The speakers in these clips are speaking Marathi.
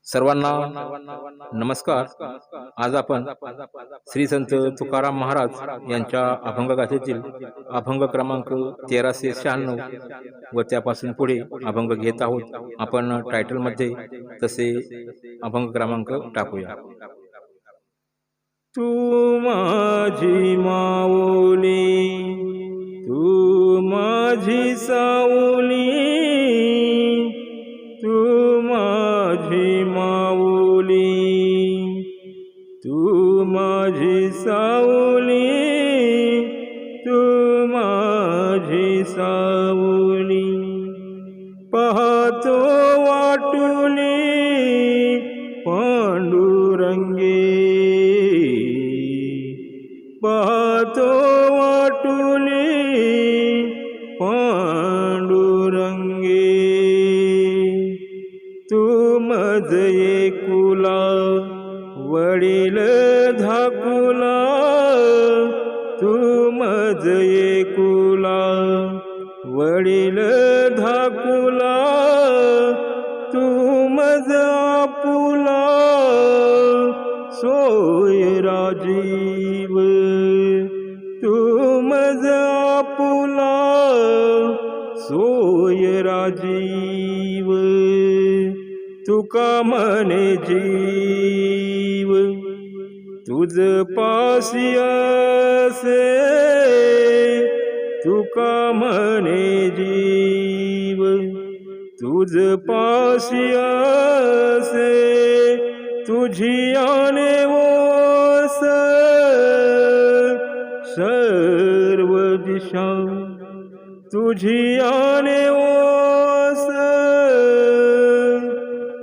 सर्वांना नमस्कार. आज आपण श्री संत तुकाराम महाराज यांच्या अभंगगाथेतील अभंग क्रमांक 1396 व त्यापासून पुढे अभंग घेत आहोत. आपण टायटलमध्ये तसे अभंग क्रमांक टाकूया. तू माझी माऊली, तू माझी सावली, तू माझी माऊली, तू माझी सावली, तू माझी सावली. पाहतो वाटुली पांडुरंगे, पाहतो वाटुली पांडुरंगे. तू मज एकुला वडील धाकुला, तू मज एकुला वडील धाकुला, तू मज आपुला सोय राजीव, तू मज आपुला सोय राजीव. तुका म्हणे जीव तुझ पासी असे, तुका म्हणे जीव तुझ पासी असे. तुझी आने ओस सर्व दिशा, तुझी आने ओस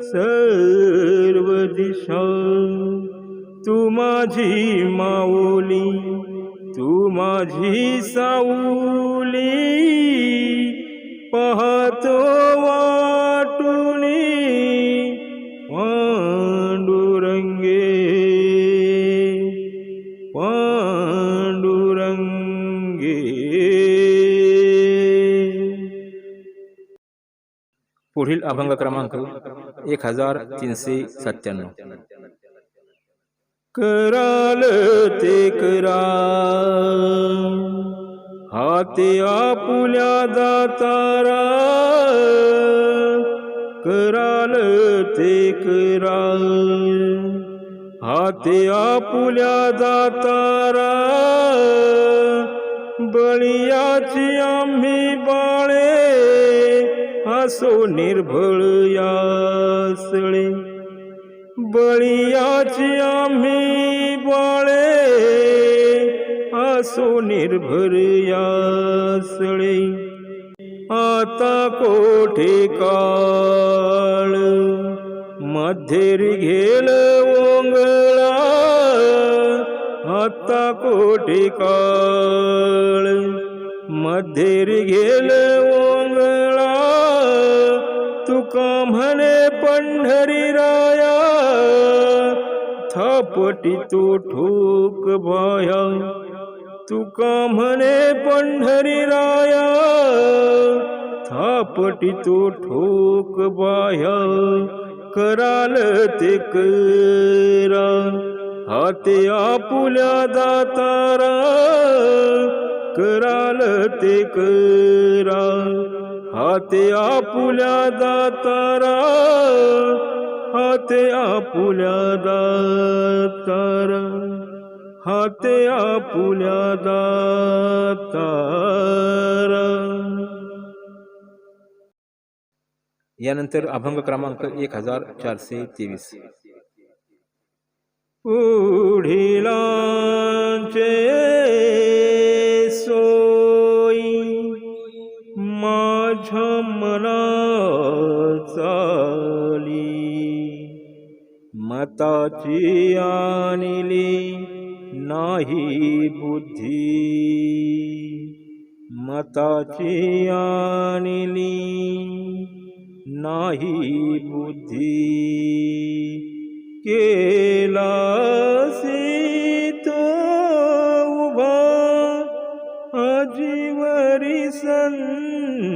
सर्व दिशा. तू माझी माऊली, तू माझी सावली, पाहतो वाटुनी पांडुरंगे, पांडुरंगे. पुढील अभंग क्रमांक 1397. कराल ते करा हाते आपुल्या दातारा, कराल ते करा हाते आपुल्या दातारा. बळीयाची आम्ही बाळे असो निर्भळ यासळे, बळीयाची आम्ही बाळे असो निर्भर यासळे. आता कोठे काळ मध्येरी घेल ओंगळा, आता कोठे काळ मध्येरी घेल ओंगळा. तुका म्हणे पंढरी राया थापटी तो ठोक भाया, तुका म्हणे पंढरी राया थापटी तो ठोक बाया. कराल ते करा हाते आपुल्या दातारा, कराल ते करा हाते आपुल्या दातारा, हाते आपुल्या दातारा, हाते आपुल्या दातारा. यानंतर अभंग क्रमांक 1423. पुढिलांचे सोई माझ्या मना चाली, मताची आणली नाही बुद्धी, मताची आणली नाही बुद्धी. केलासी तो उभा आजीवरी संती,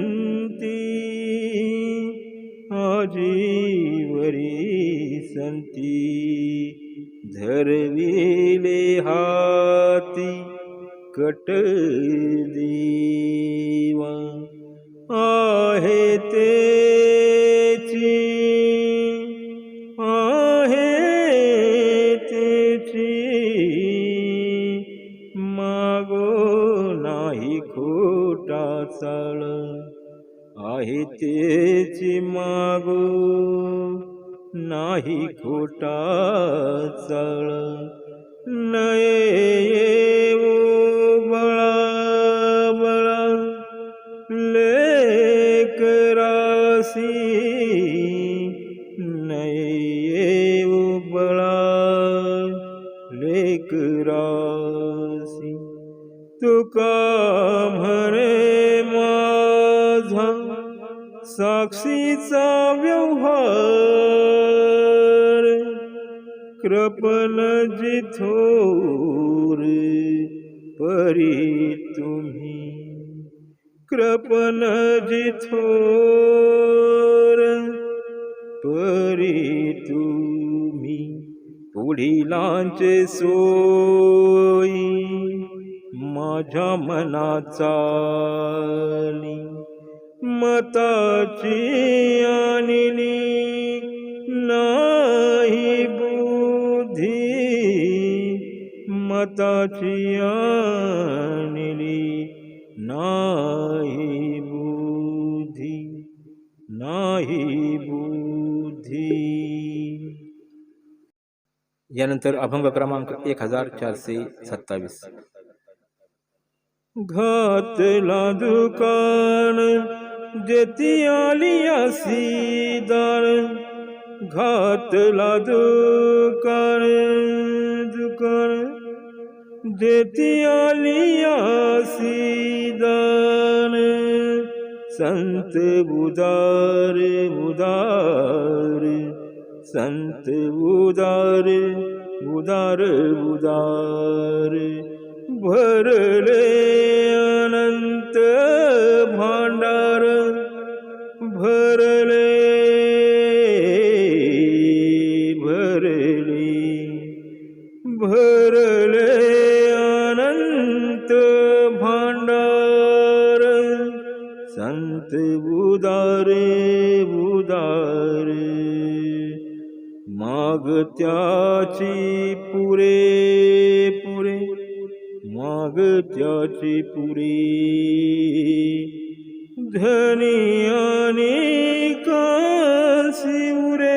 आजीवरी संती धरविले हाती कट देवा आहे तेची मागो नाही खोटा चाळ आहे तेची मागो नाही खोटा चाळ नये येवो बळा बळा लेकरासी नये येवो बळा लेकरासी तुका म्हणे माझा साक्षीचा व्यवहार कृपण जिथोर परी तुम्ही कृपण जिथोर परी तुम्ही पुढीलांचे सोयी माझ्या मनाचाली मताची आणली नाही बुद्धी मताची आणली नाही बुद्धी नाही बुद्धी. यानंतर अभंग क्रमांक 1427. घातला दुकान जेती आली दार घातला दुकान दुकान जेती आली दार संत उदार उदार संत उदार उदार उदार भरले अनंत भांडार भरले भरले भरले अनंत भांडार संत उदार उदार मागत्याची पुरे पुरे मागत्याची पुरे धनी आणि कासी उरे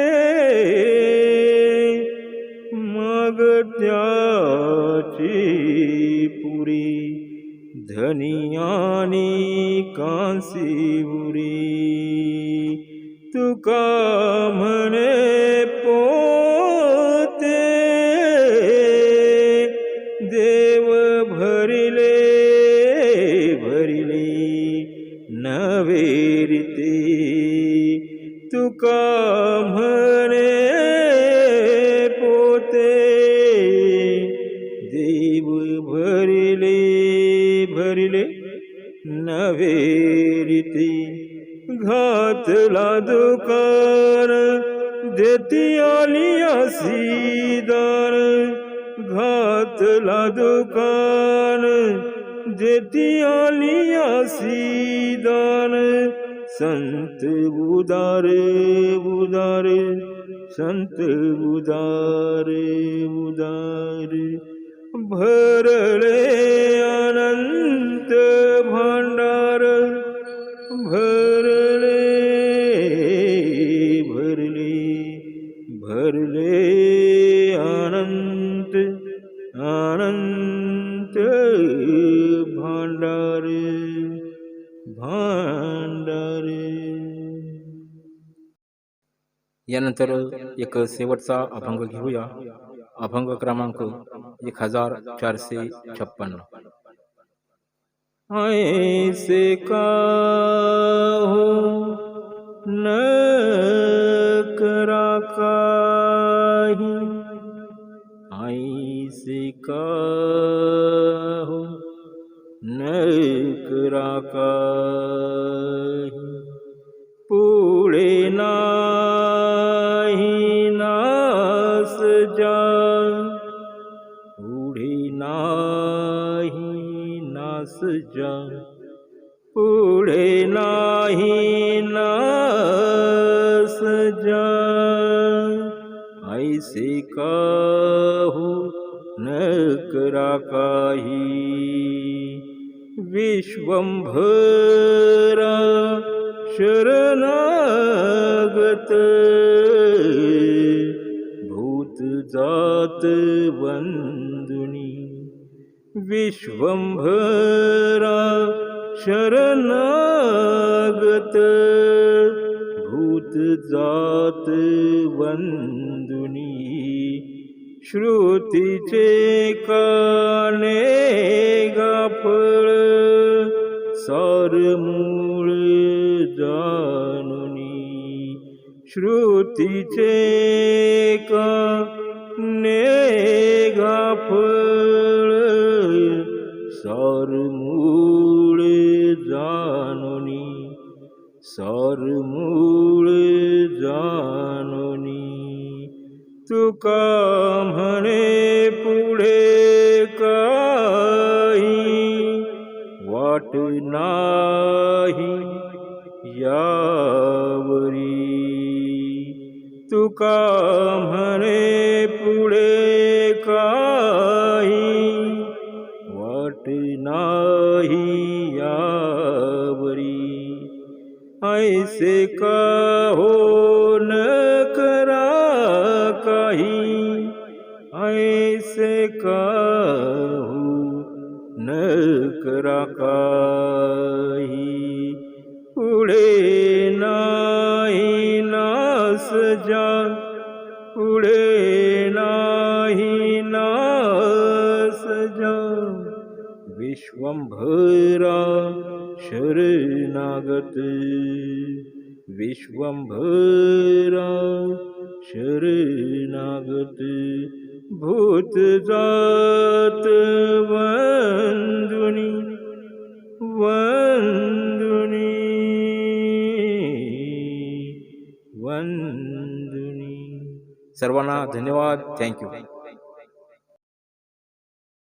मागत्याची पुरे धनी आणि कासी उरे तुका म्हणे पोते देव भरिले भरिले नवेरिते तुका म्हणे पोते देव भरिले भरिले नवेरिते घातला दुकान देती आली दार घातला दुकान देती आली दार संत उदार उदार संत उदार उदार भरले अनंत भांडार भरले भरले भरले अनंत अनंत भांडार भांडार. यानंतर एक शेवटचा अभंग घेऊया. अभंग क्रमांक 1456. ऐसे का हो न करा काही ऐसे का हो न करा काही पुढे नाही ना नास जा, पुढे नाही नास जा, पुढे नाही नास जा. ऐसे काहू न करा काही, विश्वंभरा शरणागत, भूत जात वंदुनी. विश्वंभरा शरणागत, भूत जात वंदुनी. श्रुतीचे काने गाफळ, सार मूळ जानुनी. श्रुतीचे काने गाफळ, सार मूळ जानुनी. सार मूळ जानुनी. तुका म्हणे पुढे काही, वाट नाही यावरी. तुका म्हणे पुढे काही, वाट नाही यावरी. ऐसे का हो न करा काही, ऐसे काहू न करा काही. पुढे नाही नास जा, पुढे नाही नास जा. विश्वंभरा शरणागत, विश्वंभरा शरणागत, भूत जात वंदुनी. वंदुनी वंदुनी. सर्वांना धन्यवाद. थँक्यू.